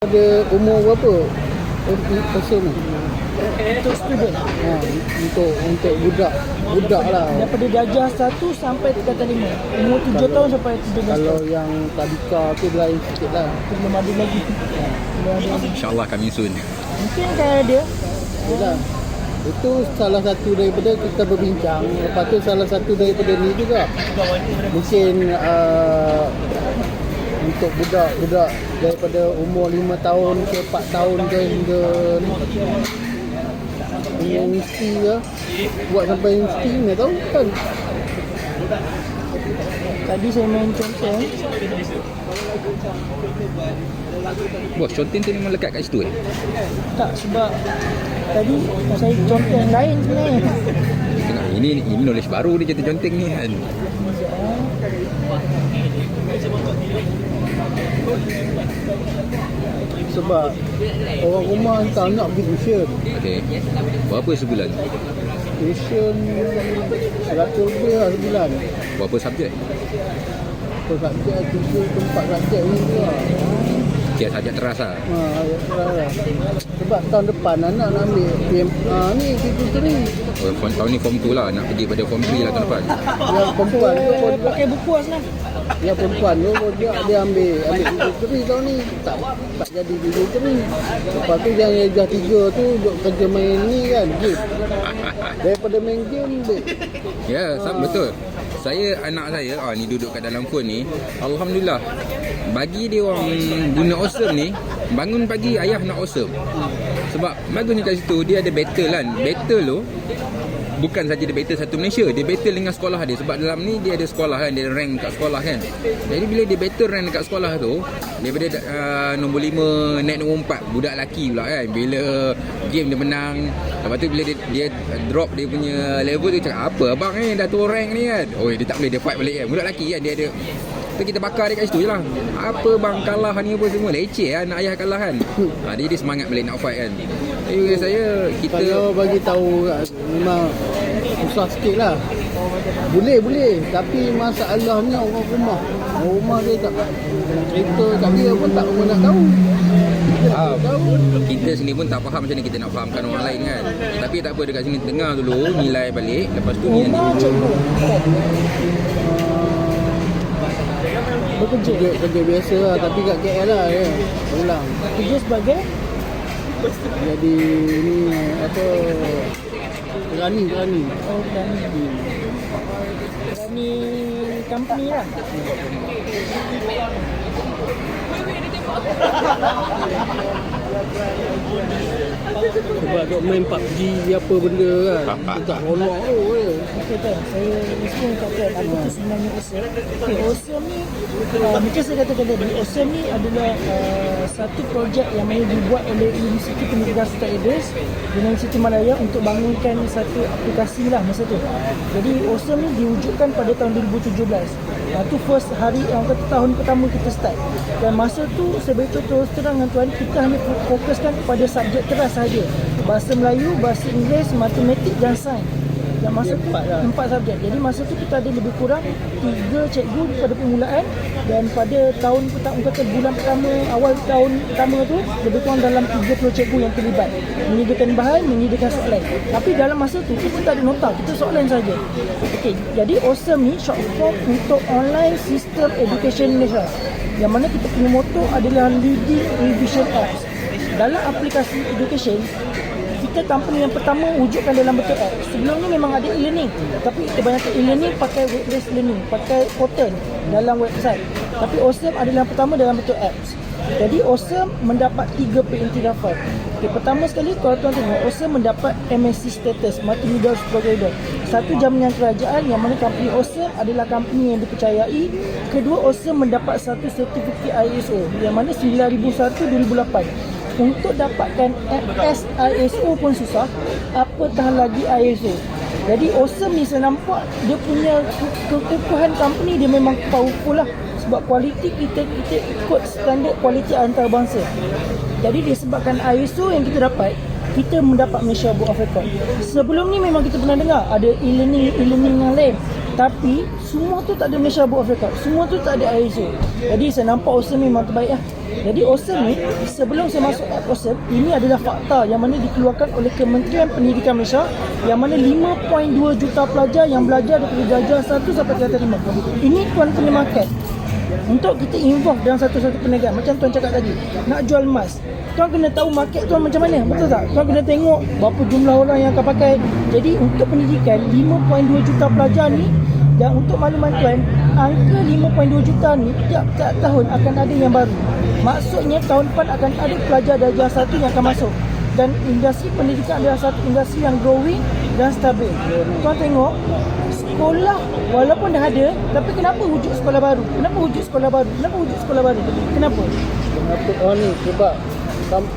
Ada umur berapa person ni? Untuk student Untuk budak lah. daripada darjah 1 sampai tingkatan 5, umur 7 tahun sampai 17 Kalau tahun. yang tadika tu lain sikit lah. Belum ada lagi. Belum ada lagi. InsyaAllah coming soon. Mungkin akan ada. Yalah. Itu salah satu daripada kita berbincang. Lepas tu salah satu daripada ni juga. Mungkin untuk budak-budak daripada umur 5 tahun ke 4 tahun ke hingga universiti ke, buat sampai universiti ni tahu kan. Tadi saya main conteng. Bos, conteng tu memang lekat kat situ Tak, sebab tadi saya conteng lain sebenarnya. Tengok, ini knowledge baru dia jatuh conteng ni kan. Sebab orang rumah hantar nak pergi tuition. Okey. Berapa sebulan? Tuition 100 lebih lah sebulan. Berapa subjek? Per subjek 3 ke 4 subjek ni tu lah. Kira subjek teras lah. Lah. Sebab tahun depan anak nak ambil ni tutor ni. Tahun ni form 2 lah. Nak pergi pada form 3 lah tahun depan. Yang perempuan tu pun Pakai buku Asnaf. yang perempuan tu pun dia ambil tutor ni tahun ni. Tak jadi tutor ni. Lepas tu yang darjah 3 tu duk kerja main ni kan, game. Daripada main game duk. Ya, betul. Anak saya ni duduk kat dalam phone ni. Alhamdulillah. Bagi dia orang guna Awesome ni, bangun pagi ayah nak Awesome. Sebab bagusnya kat situ dia ada battle kan. Battle tu bukan saja dia battle satu Malaysia, dia battle dengan sekolah dia. Sebab dalam ni dia ada sekolah kan, dia rank kat sekolah kan. Jadi bila dia battle rank dekat sekolah tu, daripada nombor 5 naik nombor 4, budak lelaki pula kan. Bila game dia menang, lepas tu bila dia drop dia punya level tu, cakap apa abang ni dah turun rank ni kan. Oh dia tak boleh, dia fight balik kan. Budak lelaki kan, dia ada tu, kita bakar dia kat situ je lah. Apa bang kalah ni apa semua, leceh lah anak ayah kalah kan. Dia semangat balik nak fight kan. Jadi bagi saya, kita Kalau bagi tahu memang susah sikit lah. Boleh tapi masalahnya orang rumah dia tak cerita kat dia pun tak pernah nak tahu. kita sendiri pun tak faham macam mana kita nak fahamkan orang lain kan. Tapi tak apa, dekat sini dengar dulu, nilai balik, lepas tu ni Rumah nanti cikgu. Bekerja. Kerja biasa lah, tapi kat KL lah ya. Pulang. Kerja sebagai Jadi ni apa, Rani. oh, Rani company lah. Sebab duk main PUBG apa benda kan. Dia tak ronok tu je. Okey tak, saya semua katakan apa tu sebenarnya Awesome. Awesome ni macam saya katakan tadi, Awesome ni adalah satu projek yang mana dibuat oleh Universiti Pendidikan Sultan Idris dengan Siti Malaya untuk bangunkan satu aplikasi lah masa tu. Jadi Awesome ni diwujudkan pada tahun 2017. Tu first hari, orang kata tahun pertama kita start. Dan masa tu saya beritahu terus terang dengan tuan, kita hanya fokuskan kepada subjek teras sahaja. Bahasa Melayu, bahasa Inggeris, matematik dan sains. Dan masa tu 4 subjek. Jadi masa tu kita ada lebih kurang 3 cikgu pada permulaan, dan pada tahun pertama, kata bulan pertama, awal tahun pertama tu lebih kurang dalam 30 cikgu yang terlibat menyediakan bahan, menyediakan soalan. Tapi dalam masa tu kita tak ada nota, kita soalan saja. Okey, jadi Awesome ni short form untuk Online System Education Malaysia, yang mana kita punya motto adalah Leading Revision Apps. Dalam aplikasi education, kita company yang pertama wujudkan dalam bentuk app. Sebelum ni memang ada e-learning, tapi kebanyakan e-learning pakai web-based learning, pakai portal dalam website. Tapi Awesome adalah yang pertama dalam bentuk apps. Jadi Awesome mendapat 3 pengiktirafan. Okay, pertama sekali, kalau tuan tengok, Awesome mendapat MSc status, Multimedia Supergrader. Satu jaminan kerajaan yang mana company Awesome adalah company yang dipercayai. Kedua, Awesome mendapat satu sertifikat ISO yang mana 9001-2008. Untuk dapatkan ISO pun susah, apatah lagi ISO. Jadi Awesome ni saya nampak dia punya kekukuhan company dia memang powerful lah. Sebab kualiti kita ikut standard kualiti antarabangsa. Jadi disebabkan ISO yang kita dapat, kita mendapat Malaysia Book of Record. Sebelum ni memang kita pernah dengar ada e-learning yang lain. Tapi semua tu tak ada Malaysia Board of Record, semua tu tak ada ISO. Jadi saya nampak Awesome memang terbaik lah. Jadi Awesome ni, sebelum saya masuk app Awesome, ini adalah fakta yang mana dikeluarkan oleh Kementerian Pendidikan Malaysia, yang mana 5.2 juta pelajar yang belajar daripada darjah 1 sampai darjah 5. Ini tuan kena market untuk kita involve dalam satu-satu perniagaan. Macam tuan cakap tadi, nak jual emas, tuan kena tahu market tuan macam mana, betul tak? Tuan kena tengok berapa jumlah orang yang akan pakai. Jadi untuk pendidikan 5.2 juta pelajar ni, dan untuk makluman tuan, angka 5.2 juta ni tiap tahun akan ada yang baru. Maksudnya tahun depan akan ada pelajar darjah 1 yang akan masuk. Dan industri pendidikan adalah satu industri yang growing dan stabil. Tuan tengok, sekolah walaupun dah ada, tapi kenapa wujud sekolah baru? Kenapa wujud sekolah baru? Kenapa wujud sekolah baru? Kenapa? Kenapa? Ni sebab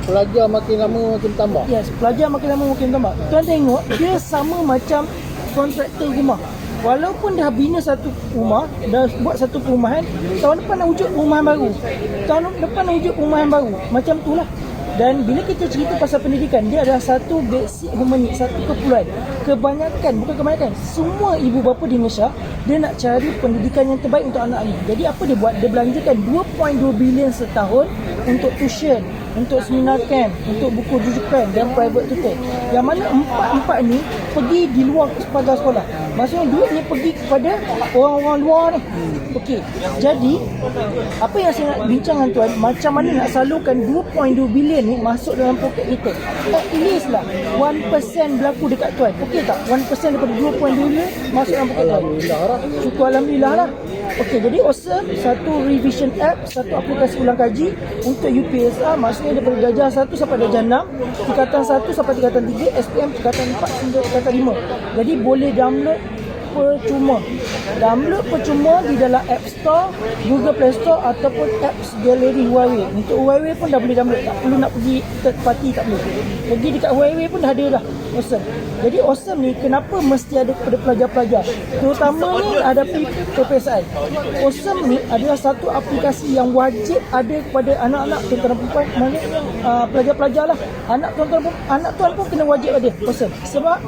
pelajar makin lama makin tambah. Yes, pelajar makin lama makin tambah. Tuan tengok, dia sama macam kontraktor rumah. Walaupun dah bina satu rumah, dah buat satu perumahan, tahun depan nak wujud perumahan baru. Tahun depan nak wujud perumahan baru. Macam itulah. Dan bila kita cerita pasal pendidikan, dia adalah satu basic human need, satu keperluan. Bukan kebanyakan, semua ibu bapa di Malaysia, dia nak cari pendidikan yang terbaik untuk anak ni. Jadi apa dia buat? Dia belanjakan 2.2 bilion setahun untuk tuition, untuk seminar camp, untuk buku rujukan dan private tutor. Yang mana empat-empat ni pergi di luar pagar sekolah. Maksudnya duit ni pergi kepada orang-orang luar ni. Okey. Jadi apa yang saya nak bincang dengan tuan, macam mana nak salurkan 2.2 bilion ni masuk dalam poket kita. At least lah 1% berlaku dekat tuan. Okey tak? 1% daripada 2.2 bilion masuk dalam poket tuan. Alhamdulillah lah. Syukur Alhamdulillah lah. Okey, jadi Awesome satu revision app, satu aplikasi ulang kaji untuk UPSR, maksudnya daripada darjah 1 sampai darjah 6, tingkatan 1 sampai tingkatan 3, SPM tingkatan 4 hingga tingkatan 5. Jadi boleh download percuma. Download percuma di dalam App Store, Google Play Store ataupun Apps Gallery Huawei. Untuk Huawei pun dah boleh download, tak perlu nak pergi third party, tak perlu. Pergi dekat Huawei pun dah ada dah. Awesome. Jadi Awesome ni kenapa mesti ada kepada pelajar-pelajar, terutamanya hadapi peperiksaan. Awesome ni adalah satu aplikasi yang wajib ada kepada anak-anak tuan-tuan perempuan, maknanya pelajar-pelajar lah. Anak tuan pun kena wajib ada Awesome. Sebab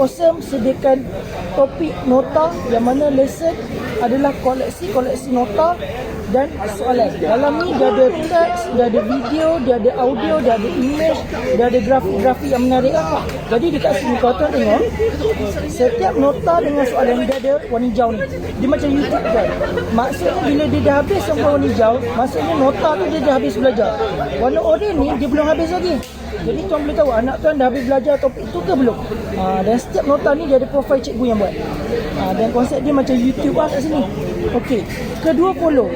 Awesome sediakan topik nota yang mana lesson adalah koleksi nota dan soalan. Dalam ni dia ada teks, dia ada video, dia ada audio, dia ada image, dia ada grafik-grafik yang menarik. Jadi dekat sini kalau tuan tengok, setiap nota dengan soalan dia ada warna hijau ni. Dia macam YouTube kan. Maksudnya bila dia dah habis sampai warna hijau, maksudnya nota tu dia dah habis belajar. Warna oranye ni dia belum habis lagi. Jadi tuan boleh tahu anak tuan dah habis belajar topik itu ke belum. Dan setiap nota ni dia ada profil cikgu yang buat. Dan konsep dia macam YouTube lah kat sini. Okey. Kedua follow.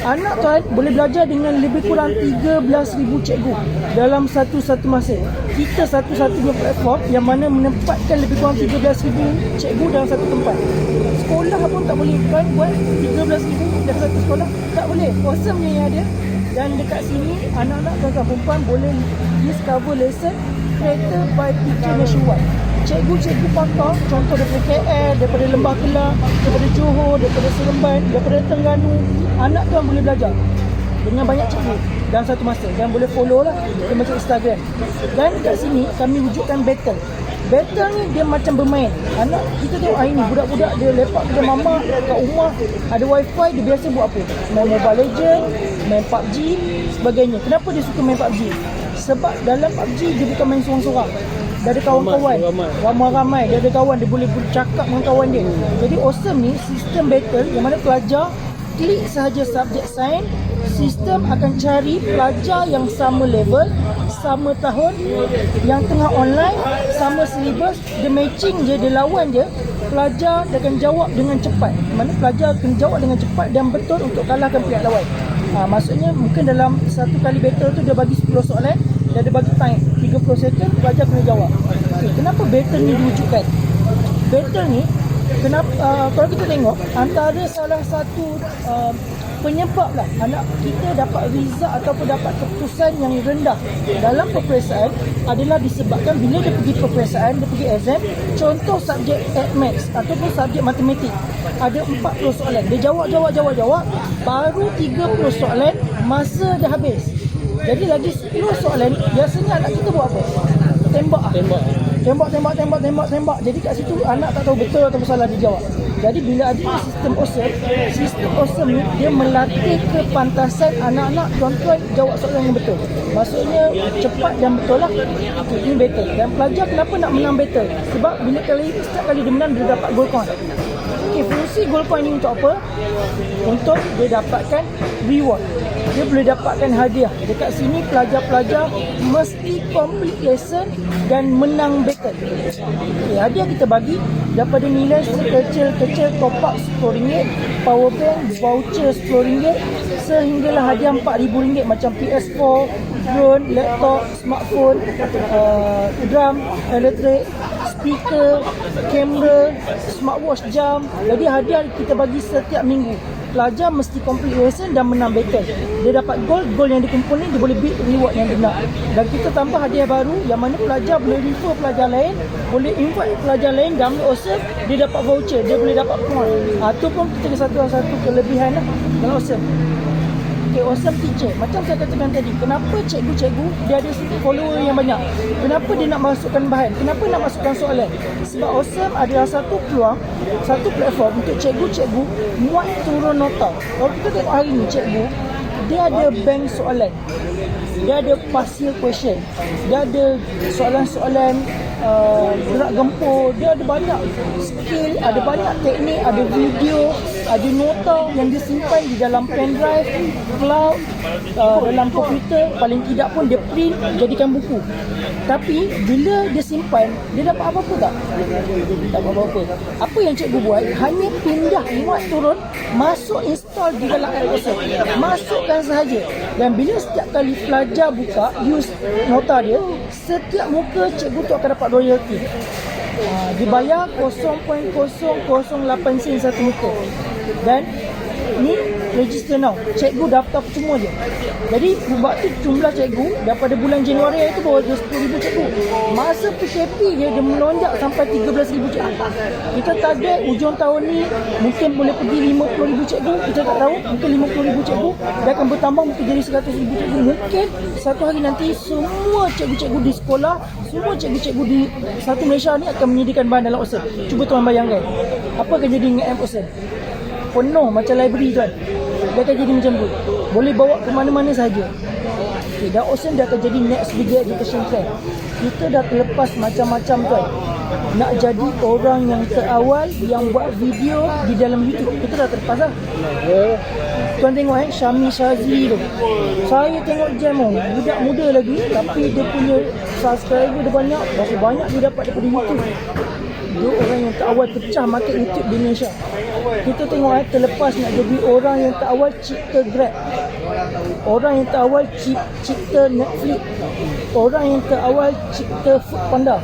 Anak tuan boleh belajar dengan lebih kurang 13,000 cikgu dalam satu masa. Kita satu-satunya platform yang mana menempatkan lebih kurang 13,000 cikgu dalam satu tempat. Sekolah pun tak boleh kan buat 13,000 dalam satu sekolah. Tak boleh. Awesome ni yang ada. Dan dekat sini anak-anak tuan-tuan perempuan boleh discover lesson created by teacher nationwide. Cikgu-cikgu pakar, contoh daripada KL, daripada Lembah Kelang, daripada Johor, daripada Seremban, daripada Terengganu, anak tuan boleh belajar dengan banyak cikgu dalam satu masa. Dan boleh follow lah, dia macam Instagram. Dan kat sini kami wujudkan battle. Battle ni dia macam bermain. Anak kita tengok hari ni budak-budak dia lepak kedai mama kat rumah, ada wifi, dia biasa buat apa? Main Mobile Legend, main PUBG, sebagainya. Kenapa dia suka main PUBG? Sebab dalam PUBG dia bukan main seorang-seorang. Dia ada kawan-kawan, ramai-ramai, dia ada kawan, dia boleh bercakap dengan kawan dia. Jadi Awesome ni sistem battle yang mana pelajar klik sahaja subjek sains, sistem akan cari pelajar yang sama level, sama tahun, yang tengah online, sama syllabus, dia matching je, dia lawan je. Pelajar dia akan jawab dengan cepat. Mana pelajar akan jawab dengan cepat dan betul untuk kalahkan pihak lawan. Maksudnya mungkin dalam satu kali battle tu dia bagi 10 soalan, dia ada bagi time 30 second, pelajar kena jawab. Okay, kenapa battle ni diwujudkan? Battle ni kalau kita tengok antara salah satu penyebab lah anak kita dapat result ataupun dapat keputusan yang rendah dalam peperiksaan adalah disebabkan bila dia pergi peperiksaan, dia pergi exam, contoh subjek maths ataupun subjek matematik, ada 40 soalan, dia jawab, baru 30 soalan masa dah habis. Jadi lagi 10 soalan, biasanya anak kita buat apa? Tembak. Jadi kat situ anak tak tahu betul atau salah dia jawab. Jadi bila ada sistem awesome ni dia melatih kepantasan anak-anak tuan-tuan jawab soalan yang betul. Maksudnya cepat dan betul lah. Okay, ini better. Dan pelajar kenapa nak menang better? Sebab bila setiap kali dia menang dia dapat gold coin. Okay, fungsi gold coin ni untuk apa? Untuk dia dapatkan reward. Dia boleh dapatkan hadiah. Dekat sini pelajar-pelajar mesti complete lesson dan menang battle. Okay, hadiah kita bagi daripada nilai sekecil-kecil top up RM10, power bank, voucher RM10, sehinggalah hadiah RM4,000 macam PS4, drone, laptop, smartphone, drum, elektrik, speaker, kamera, smartwatch jam. Jadi hadiah kita bagi setiap minggu. Pelajar mesti complete lesson dan menang battle. Dia dapat gold yang dikumpul ni dia boleh beat reward yang dia nak. Dan kita tambah hadiah baru yang mana pelajar boleh refer pelajar lain, boleh invite pelajar lain download awesome, dia dapat voucher, dia boleh dapat point. Itu pun kita satu kelebihan lah dalam awesome. Okay, awesome teacher. Macam saya katakan tadi, kenapa cikgu-cikgu dia ada follower yang banyak? Kenapa dia nak masukkan bahan? Kenapa nak masukkan soalan? Sebab awesome adalah satu peluang, satu platform untuk cikgu-cikgu muat turun nota. Kalau kita tengok hari ni cikgu, dia ada bank soalan. Dia ada partial question. Dia ada soalan-soalan gerak gempur. Dia ada banyak skill, ada banyak teknik, ada video, ada nota yang disimpan di dalam pendrive, cloud, dalam komputer. Paling tidak pun dia print jadikan buku. Tapi bila dia simpan, dia dapat apa-apa tak? Tak dapat apa-apa. Apa yang cikgu buat, hanya pindah muat turun, masuk install di dalam app awesome. Masukkan sahaja. Dan bila setiap kali pelajar buka, use nota dia, setiap muka cikgu tu akan dapat royalty. Dibayar 0.008 sen satu muka. Dan ni register now. Cikgu daftar percuma je. Jadi waktu jumlah cikgu daripada bulan Januari itu baru ada 10,000 cikgu. Masa PKP dia melonjak sampai 13,000 cikgu. Kita target ujung tahun ni mungkin boleh pergi 50,000 cikgu. Kita tak tahu, mungkin 50,000 cikgu. Dia akan bertambah mungkin jadi 100,000 cikgu. Mungkin satu hari nanti semua cikgu-cikgu di sekolah, semua cikgu-cikgu di satu Malaysia ni akan menyediakan bahan dalam awesome. Cuba tuan bayangkan, apa akan jadi dengan app awesome? Penuh macam library tuan. Dia akan jadi macam tu. Boleh bawa ke mana-mana sahaja. Okay, dan awesome dia akan jadi next bigger education trend. Kita dah terlepas macam-macam tuan. Nak jadi orang yang terawal yang buat video di dalam YouTube. Kita dah terlepas lah. Tuan tengok Syami Shazli tu. Saya tengok jam budak muda lagi tapi dia punya subscriber dia banyak. Berapa banyak dia dapat daripada YouTube. Dia orang yang terawal pecah market YouTube di Malaysia. Kita tengok terlepas nak jadi orang yang terawal cipta Grab, orang yang terawal cipta Netflix, orang yang terawal cipta Foodpanda,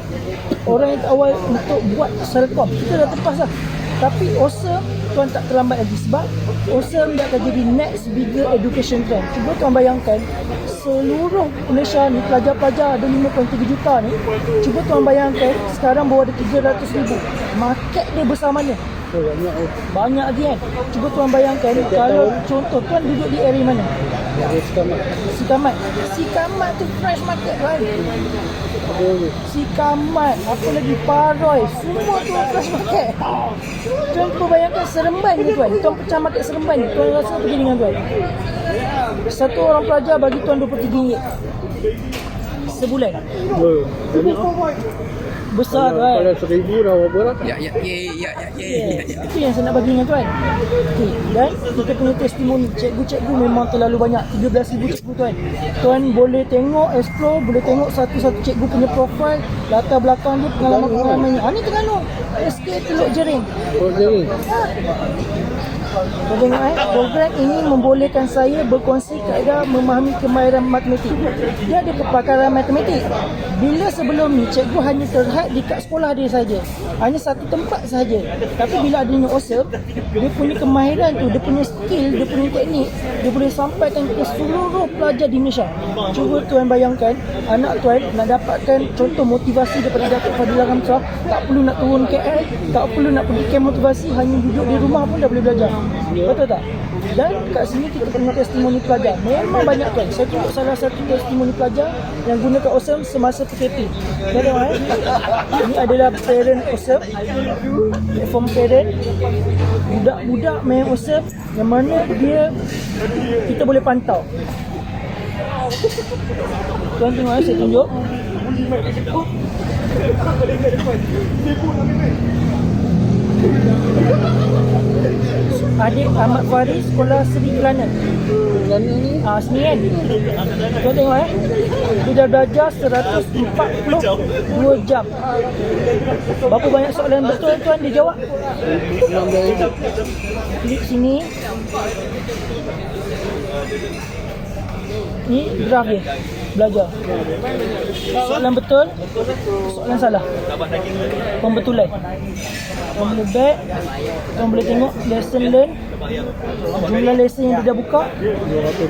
orang yang terawal untuk buat Selcom. Kita dah terlepas lah. Tapi awesome tuan tak terlambat lagi sebab awesome dia akan jadi next bigger education trend. Cuba tuan bayangkan seluruh Malaysia ni pelajar-pelajar ada 5.3 juta ni. Cuba tuan bayangkan sekarang baru ada 300,000. Market dia besar mana? Banyak lagi kan. Cuba tuan bayangkan kalau contoh tuan duduk di area mana? Sikamat tu fresh market kan. Sikamat, apa lagi Paroi, semua tu fresh market. Tuan cuba bayangkan Seremban ni tuan. Tuan pecah market Seremban ni. Tuan rasa apa jadi dengan tuan? Satu orang pelajar bagi tuan RM23 sebulan. Besar kan? Kalau 1,000 dah berapa dah? Ya. Itu yang saya nak bagi dengan tuan. Okay. Dan kita punya testimoni cikgu-cikgu memang terlalu banyak, 13,000 cikgu tuan. Tuan boleh tengok, explore, boleh tengok satu-satu cikgu punya profile, latar belakang dia, pengalaman-pengalamannya. Ni Terengganu, SK Teluk Jering. Tuan tengok program ini membolehkan saya berkongsi kaedah memahami kemahiran matematik. Dia ada kepakaran matematik. Bila sebelum ni cikgu hanya terhad dekat sekolah dia saja, hanya satu tempat saja. Tapi bila adanya awesome, dia punya kemahiran tu, dia punya skill, dia punya teknik, dia boleh sampaikan ke seluruh pelajar di Malaysia. Cuba tuan bayangkan, anak tuan nak dapatkan contoh motivasi daripada Datuk Fadilah Ramsah, tak perlu nak turun KL, tak perlu nak pergi camp motivasi, hanya duduk di rumah pun dah boleh belajar. Betul tak? Dan kat sini kita punya testimoni pelajar. Memang banyak tuan. Saya tunjuk salah satu testimoni pelajar yang gunakan Awesome semasa PKP. Kita tengok ini adalah parent Awesome, platform parent. Budak-budak main Awesome yang mana dia kita boleh pantau. Tuan tengok saya tunjuk. Adik Ahmad Faris sekolah Seri Kelana. Kelana ni Sini kan. Tuan tengok dia dah belajar 142 jam. Berapa banyak soalan betul tuan dia jawab? 16,000. Klik sini. Ni graf dia belajar. Soalan betul, soalan salah. Pembetulan. Kau boleh back, kau boleh tengok lesson learn, jumlah lesson yang dia dah buka,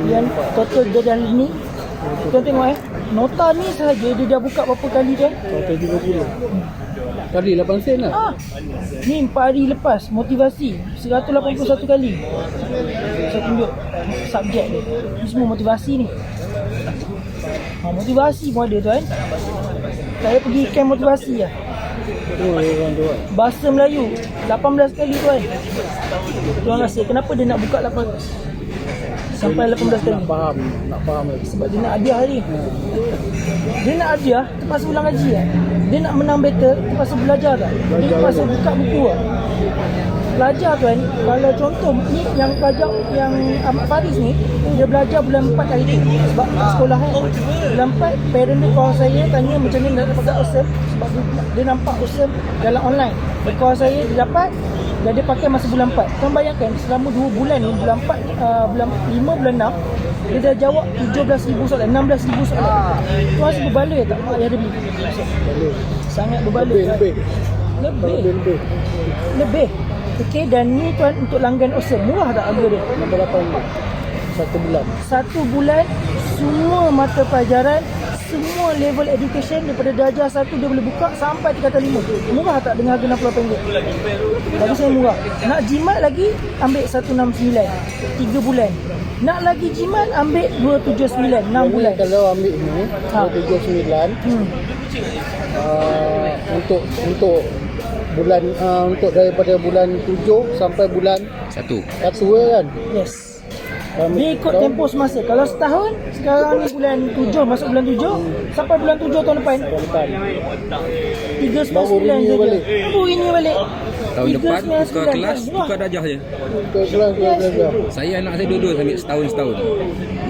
yang total dia dah ni. Kau tengok nota ni sahaja dia dah buka berapa kali kan? Total 30. Kali 8 sen lah. Ni 4 hari lepas motivasi 181 kali. Saya tunjuk subjek dia. Ni semua motivasi ni. Motivasi pun ada tuan. Saya pergi camp motivasi lah. Bahasa Melayu 18 kali tuan. Tuan rasa kenapa dia nak buka 8 sampai 18 kali? Nak faham lagi. Sebab dia nak hadiah ni. Dia nak hadiah terpaksa ulang ngaji lah. Dia nak menang battle terpaksa belajar tak? Dia terpaksa buka buku lah. Pelajar tuan, kalau contoh ni yang pelajar yang Ahmad Faris ni, dia belajar bulan 4 hari ni sebab sekolah kan. Bulan 4 parent dia call saya tanya macam mana nak pakai Awesome sebab dia nampak Awesome dalam online. Dia call saya, dia dapat dan dia pakai masa bulan 4. Kau bayangkan selama 2 bulan ni, bulan 4, bulan 5, bulan 6, dia dah jawab 17,000 soalan, 16,000 soalan. Tu rasa berbaloi tak mak ayah dia beli? Sangat berbaloi. Lebih. Okey, dan ni tuan untuk langgan Awesome. Murah tak harga dia? Berapa? 1 bulan. 1 bulan, semua mata pelajaran, semua level education daripada darjah 1 dia boleh buka sampai tingkatan 5. Murah tak dengan harga RM60? Bagi saya murah. Nak jimat lagi, ambil 169, 3 bulan. Nak lagi jimat, ambil 279, 6 bulan. Kalau ambil ni 279 untuk bulan untuk daripada bulan 7 sampai bulan 1 kan? Yes. Dia ikut tempoh semasa. Kalau setahun, sekarang ni bulan 7, masuk bulan 7 sampai bulan 7 tahun depan. 399 je. Baru ini balik. Tahun depan tukar kelas, tukar darjah je. Tukar kelas, darjah. Saya anak saya dua-dua sambil setahun.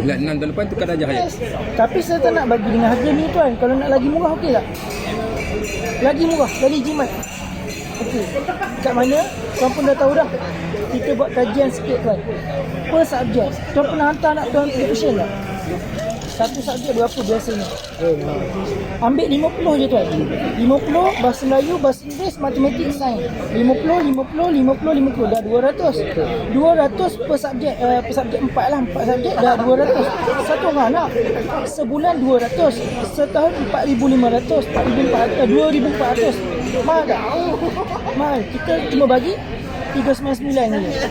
Bulan 6 tahun depan tukar darjah je. Tapi saya tak nak bagi dengan harga ni tuan. Kalau nak lagi murah okey tak? Lagi murah, lagi jimat. Okey. Kat mana? Tuan pun dah tahu dah. Kita buat kajian sikit tuan. Per subjek. Tuan pernah hantar anak tuan tuition tak? Satu subjek berapa biasanya? Ambil 50 je tuan. 50 bahasa Melayu, bahasa Inggeris, matematik, sains. 50 dah 200. 200 per subjek, per subjek 4 lah, 4 subjek dah 200. Satu orang anak. Sebulan 200. Setahun 4,500, 2,400. Mahal tak? Mahal. Kita cuma bagi 399 je.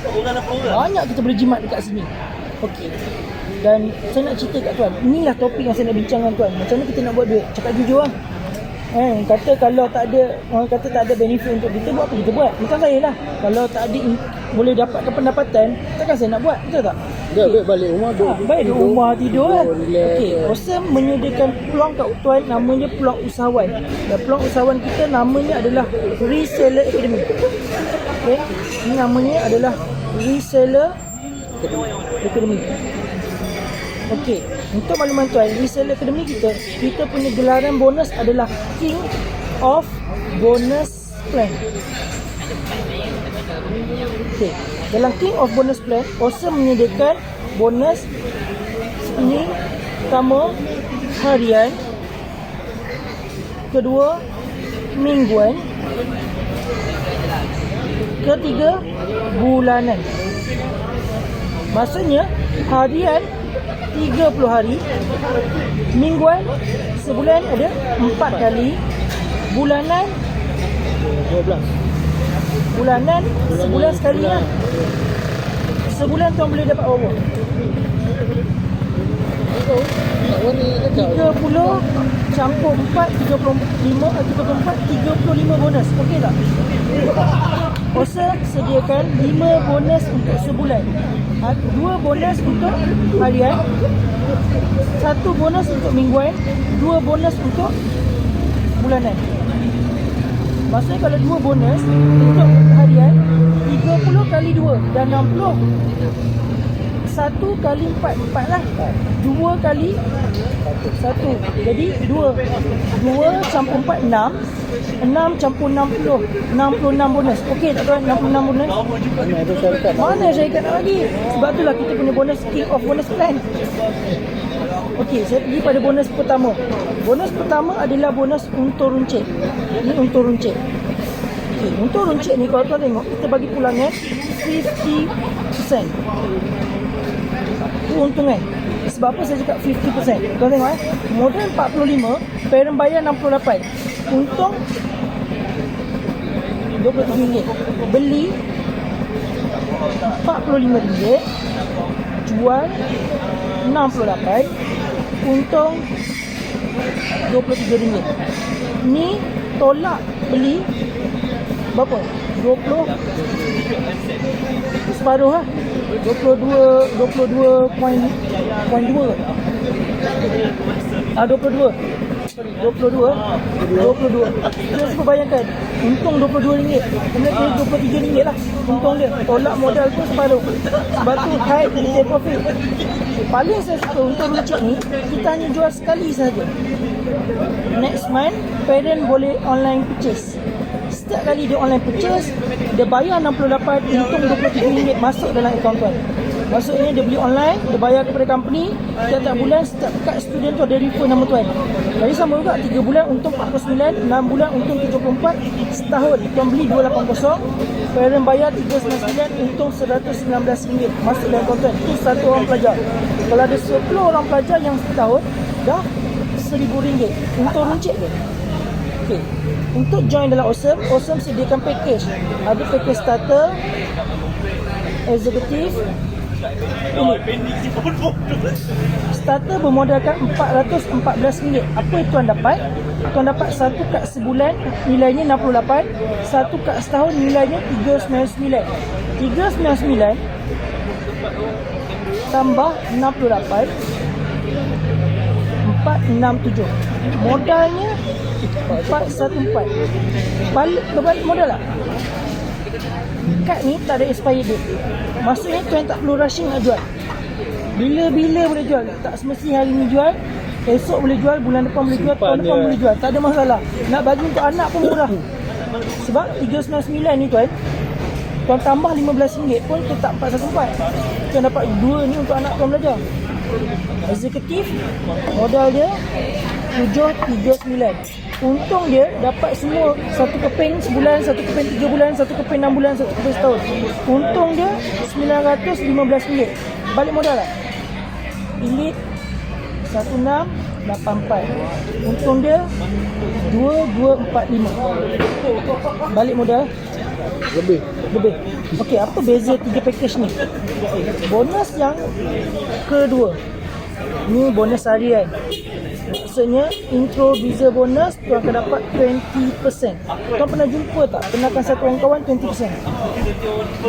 Banyak kita boleh jimat dekat sini. Okey. Dan saya nak cerita kat tuan, inilah topik yang saya nak bincang dengan tuan. Macam mana kita nak buat duit? Cakap jujur lah. Kata kalau tak ada, orang kata tak ada benefit untuk kita, buat apa kita buat? Bukan saya lah. Kalau tak ada boleh dapatkan pendapatan, takkan saya nak buat, betul tak? Baik balik rumah baik di rumah tidur kan. Okey, Awesome menyediakan peluang kat tuan, namanya peluang usahawan. Dan peluang usahawan kita namanya adalah Reseller Academy. Okey, ini namanya adalah Reseller Academy. Okey, untuk makluman tuan, Reseller Academy kita punya gelaran bonus adalah King of Bonus Plan. Okey, dalam King of Bonus Plan, Awesome menyediakan bonus ini. Pertama, harian. Kedua, mingguan. Ketiga, bulanan. Maksudnya, harian 30 hari, mingguan sebulan ada 4 kali, bulanan 12. Bulanan sebulan sekali lah. Sebulan tuan boleh dapat berapa? Tak warna kacau. 30 campur 4, 35 bonus. Okey tak? Awesome sediakan 5 bonus untuk sebulan. 2 bonus untuk harian, 1 bonus untuk mingguan, 2 bonus untuk bulanan. Maksudnya kalau 2 bonus untuk harian 30 kali 2 dan 60. 1 kali 4 lah. 2 kali 1. Jadi 2 campur 4 6. 6 campur 60. 66 bonus. Okey tak tuan? 66 bonus. Mana ada syarikat? Mana syarikat nak bagi? Sebab itulah kita punya bonus king of bonus plan. Okey, saya pergi pada bonus pertama. Bonus pertama adalah bonus untur runcit. Ini untur runcit. Okey, untur runcit ni kalau tuan tengok, kita bagi pulangan 50%. Keuntungan. Sebab apa saya cakap 50%? Tuan tengok modal 45, parent bayar 68. Untung RM23. Beli RM45, jual 68, untung RM23. Ni tolak beli berapa? 20 separuh lah. 22.2 Kita cuba bayangkan, untung RM22, kemudian RM23 lah untung dia, tolak modal pun separuh. Sebab tu high retail profit. Paling saya suka untung runcit ni, kita hanya jual sekali saja. Next month parent boleh online purchase. Setiap kali dia online purchase, dia bayar 68, untung RM23 masuk dalam akaun tuan. Maksudnya dia beli online, dia bayar kepada company, setiap bulan, setiap kad student tu ada refund nama tuan. Jadi sama juga, 3 bulan untung 49, 6 bulan untung 74, setahun tuan beli 280, parent bayar 399, untung RM119 masuk dalam akaun tuan. Itu satu orang pelajar. Kalau ada 10 orang pelajar yang setahun, dah RM1,000 untung runcit dia. Okay. Untuk join dalam Awesome, Awesome sediakan package. Ada package starter, executive, starter bermodalkan RM414. Apa yang tuan dapat? Tuan dapat 1 kad sebulan nilainya 68, 1 kad setahun nilainya 399. 399 tambah 68, 467. Modalnya 414. Berbalik modal tak? Kad ni tak ada expiry date. Maksudnya tuan tak perlu rushing nak jual. Bila-bila boleh jual. Tak semesti hari ni jual, esok boleh jual, bulan depan boleh jual, tahun depan boleh jual. Tak ada masalah. Nak bagi untuk anak pun murah. Sebab 399 ni tuan tambah RM15 pun tetap 414. Tuan dapat 2 ni untuk anak tuan belajar. Eksekutif modal dia 739. Untung dia dapat semua, 1 keping sebulan, 1 keping 3 bulan, 1 keping 6 bulan, 1 keping setahun. Untung dia RM915. Balik modal tak? Elite 1684. Untung dia 2245. Balik modal Lebih. Okey, apa beza 3 package ni? Bonus yang kedua, ni bonus harian. Maksudnya intro visa bonus tuan akan dapat 20%. Tuan pernah jumpa tak? Kenakan satu orang kawan 20%.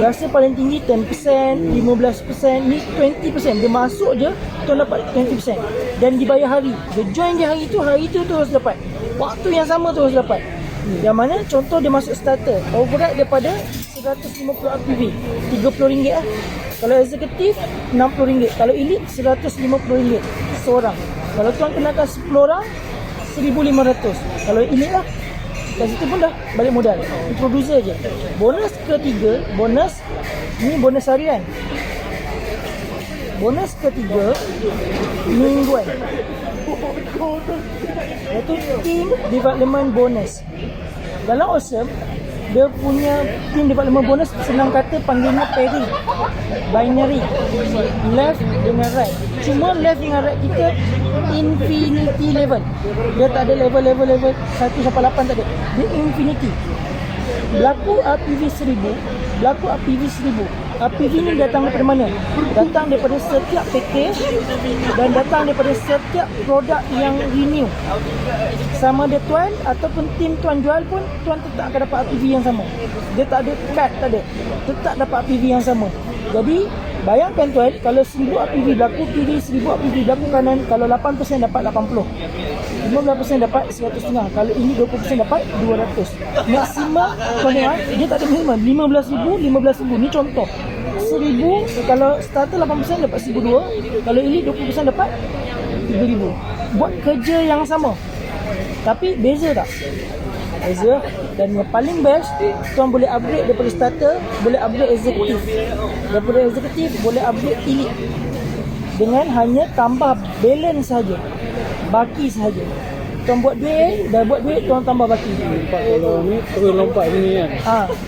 Rasa paling tinggi 10%, 15%, ni 20%. Dia masuk je, tuan dapat 20%. Dan dibayar hari. Dia join dia hari tu terus dapat. Waktu yang sama terus dapat. Yang mana contoh dia masuk starter, override daripada 150 RPV, RM30 lah. Kalau eksekutif RM60. Kalau elite RM150 seorang. Kalau tuan kenakan 10 orang RM1,500. Kalau elite lah, kat situ pun dah balik modal. Introducer je. Bonus ketiga, ni bonus harian. Bonus ketiga mingguan, iaitu team development bonus. Dalam Awesome, dia punya team development bonus, senang kata panggilnya pairing, binary, left dengan right. Cuma left dengan right kita infinity level. Dia tak ada level 1 sampai 8, tak ada. Dia infinity. Berlaku RPV 1000, berlaku RPV 1000. PV ni datang daripada mana? Datang daripada setiap package dan datang daripada setiap produk yang renew. Sama ada tuan ataupun tim tuan jual pun, tuan tetap akan dapat PV yang sama. Dia tak ada cut, tak ada. Tetap dapat PV yang sama. Jadi bayangkan tuan, kalau 1000 APV berlaku, kiri 1000 APV berlaku kanan, kalau 8% dapat 80, 15% dapat 100.5, kalau ini 20% dapat 200. Maksimum tuan tengok, dia tak ada minimum. 15,000, ni contoh. 1000, kalau starter 8% dapat 1,200, kalau ini 20% dapat 3,000. Buat kerja yang sama, tapi beza tak? Beza. Dan yang paling best, tuan boleh upgrade daripada starter, boleh upgrade eksekutif. Daripada eksekutif boleh upgrade elite. Dengan hanya tambah balance saja, baki saja. Tuan buat duit, dah buat duit, tuan tambah baki. Lompat kalau ni terus lompat sini kan.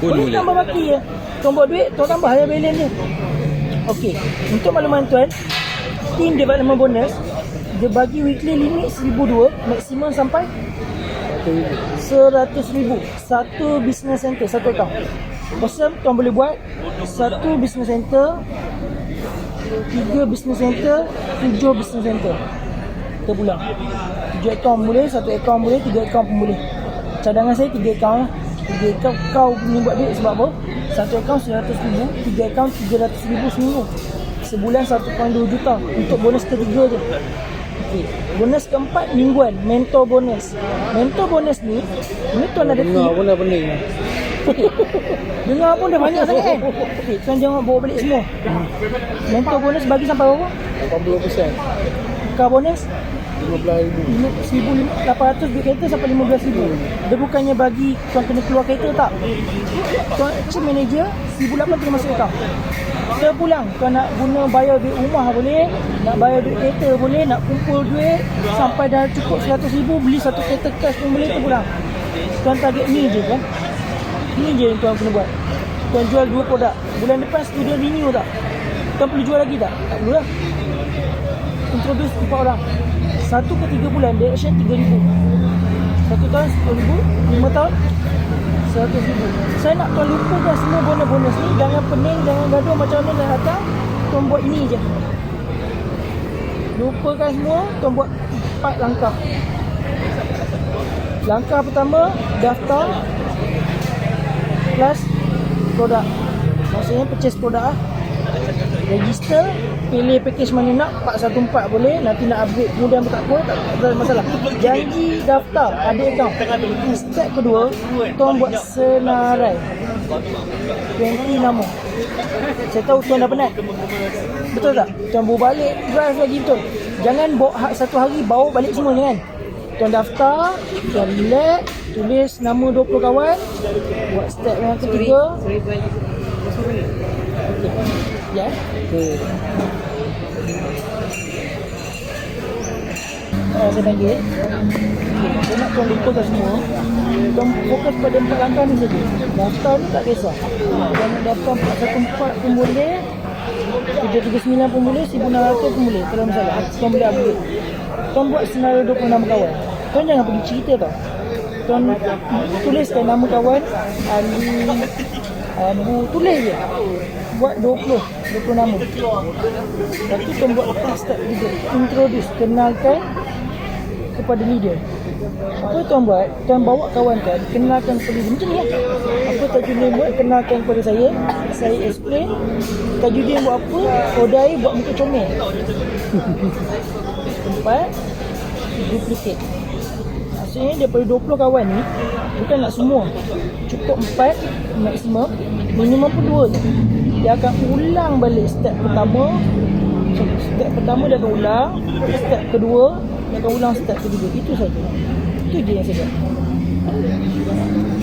Boleh tambah baki je. Tuan buat duit, tuan tambah higher balance je. Okey, untuk makluman tuan, team development bonus dia bagi weekly limit 1,200, maksimum sampai 100,000. Satu business center, satu account. Awesome, tuan boleh buat satu business center, 3 business center, 7 business center per bulan. 7 account boleh, 1 account boleh, 3 account pun boleh. Cadangan saya 3 account lah. 3 account kau punya buat duit sebab apa? 1 account 100,000, 3 account 300,000 seminggu. Sebulan 1.2 juta untuk bonus ketiga je. Okay. Bonus keempat mingguan, mentor bonus. Mentor bonus ni tuan ada Dengar pun dah pening. Dengar pun dah banyak sangat kan. Okay, tuan jangan bawa balik semua. Mentor bonus bagi sampai berapa? 80%. Car bonus 15,000. 1,800 duit kereta sampai 15,000. Dia bukannya bagi tuan kena keluar kereta tak. Tuan chief manager 1,800 kena masuk account. Terpulang, tuan nak guna bayar duit rumah boleh, nak bayar duit kereta boleh, nak kumpul duit sampai dah cukup 100,000 beli satu kereta cash pun boleh, terpulang. Tuan target ni je kan. Ni je yang tuan kena buat. Tuan jual 2 produk. Bulan depan studio renew tak? Tuan perlu jual lagi tak? Tak perlu lah. Introduce 4 orang. 1 ke 3 bulan dia action 3,000. 1 tahun 10,000, 5 tahun 100,000. Saya nak tuan lupakan semua bonus-bonus ni. Jangan pening, jangan gaduh macam mana dah datang. Tuan buat ini je. Lupakan semua, tuan buat 4 langkah. Langkah pertama, daftar plus produk. Maksudnya purchase produk lah. Register, pilih package mana nak, 414 boleh, nanti nak upgrade kemudian tak apa, tak ada masalah. Janji daftar, ada account. Step kedua, tuan buat senarai 20 nama. Saya tahu tuan dah penat, betul tak? Tuan bawa balik, drive lagi betul. Jangan bawa satu hari bawa balik semua, jangan. Tuan daftar, tuan relax, tulis nama 20 kawan. Buat step yang ketiga. Ya. Saya panggil. Saya nak tuan lupakan semua. Tuan fokus pada 4 langkah ni saja. Daftar ni tak kisah. Tuan nak daftar 414 pun boleh, 739 pun boleh, 1,600 pun boleh. Kalau masalah, tuan boleh upgrade. Tuan buat senarai 26 kawan. Tuan jangan pergi cerita tau. Tuan tuliskan nama kawan, Ali, Abu, tulis je. Buat 20 nama. Lepas tu tuan buat step juga. Introduce, kenalkan kepada leader. Apa tuan buat? Tuan bawa kawan tuan, kenalkan kepada leader. Macam ni lah. Apa Tajuddin buat, kenalkan kepada saya explain. Tajuddin buat apa, Odai buat muka comel. 4, duplicate. Maksudnya daripada 20 kawan ni, bukan nak semua, cukup 4 maksimum, minimum pun 2 je. Dia akan ulang balik step pertama. Step pertama dia akan ulang, step kedua dia akan ulang, step ketiga. Itu saja. Itu je yang saya buat.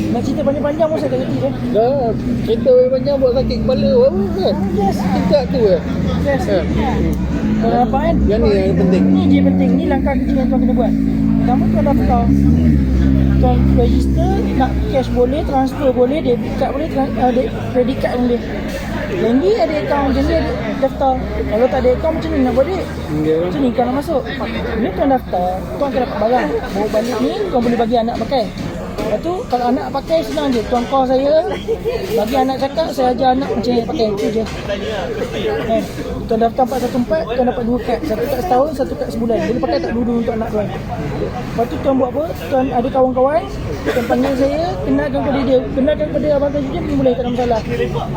Nak cerita panjang-panjang pun saya tak kerti kan. Dah, cerita banyak buat sakit kepala apa kan. Yes. Tingkat tu kan. Yes. Kau dah nampak kan? Yang ni yang penting. Ni je penting. Ni langkah kecil yang tuan kena buat. Pertama tuan daftar. Tuan register, nak cash boleh, transfer boleh, debit card boleh, credit card boleh. Janji ada akaun, janji ada daftar. Kalau tak ada akaun macam ni nak buat duit? Macam ni kau nak masuk. Bila tuan daftar, tuan akan dapat barang. Bawa balik ni, kau boleh bagi anak pakai. Lepas tu kalau anak pakai senang je. Tuan kau saya bagi anak cakap, saya ajar anak macam mana pakai, itu je. Kan? Tuan daftar 414, tuan dapat 2 kad. 1 kad setahun, 1 kad sebulan. Boleh pakai tak dulu untuk anak tuan. Lepas tu tuan buat apa? Tuan ada kawan-kawan, tuan panggil saya, kenalkan kepada dia. Kenalkan kepada Abang Tajudin boleh, tak ada masalah.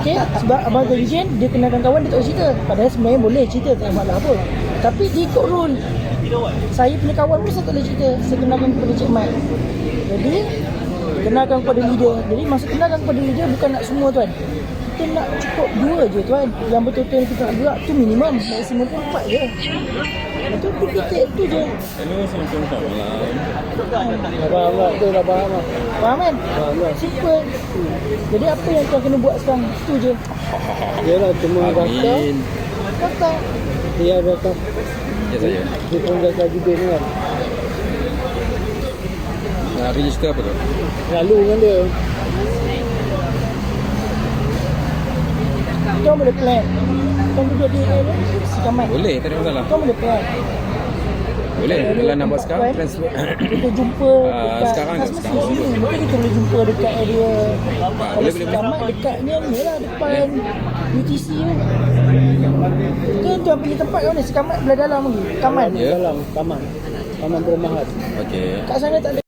Okey, sebab Abang Tajudin dia kenalkan kawan, dia tak boleh cerita. Padahal sebenarnya boleh cerita, tak ada masalah pun. Tapi dia ikut rule. Saya punya kawan pun saya tak boleh cerita. Saya kenalkan kepada Cik Mat. Jadi kenalkan kepada leader. Jadi maksud kenalkan kepada leader bukan nak semua tuan. Kita nak cukup 2 je tuan. Yang betul-betul kita nak gerak tu minimum. Maksimum pun 4 je. Itu titik tu je. Faham tu dah faham lah. Faham kan? Faham lah. Simple. Jadi apa yang tuan kena buat sekarang? Itu je. Yalah cuma daftar. Amin. Kata. Dia daftar. Ya saya. Dia pun dah Tajudin kan. Nak register apa tu? Lalu kan dia. Tuan boleh plan. Tuan duduk di Sikamat. Boleh, tak ada masalah. Tuan boleh plan. Boleh, kalau nak buat sekarang transfer. Kita jumpa dekat sekarang tak, Tasmania sekarang sini. Mungkin kita boleh jumpa dekat area kalau boleh, Sikamat dekatnya ni lah depan UTC tu. Ke tuan pergi tempat kat mana? Sikamat belah dalam lagi. Kaman. Ya. Dalam taman. Taman perumahan. Okey. Kat sana tak ada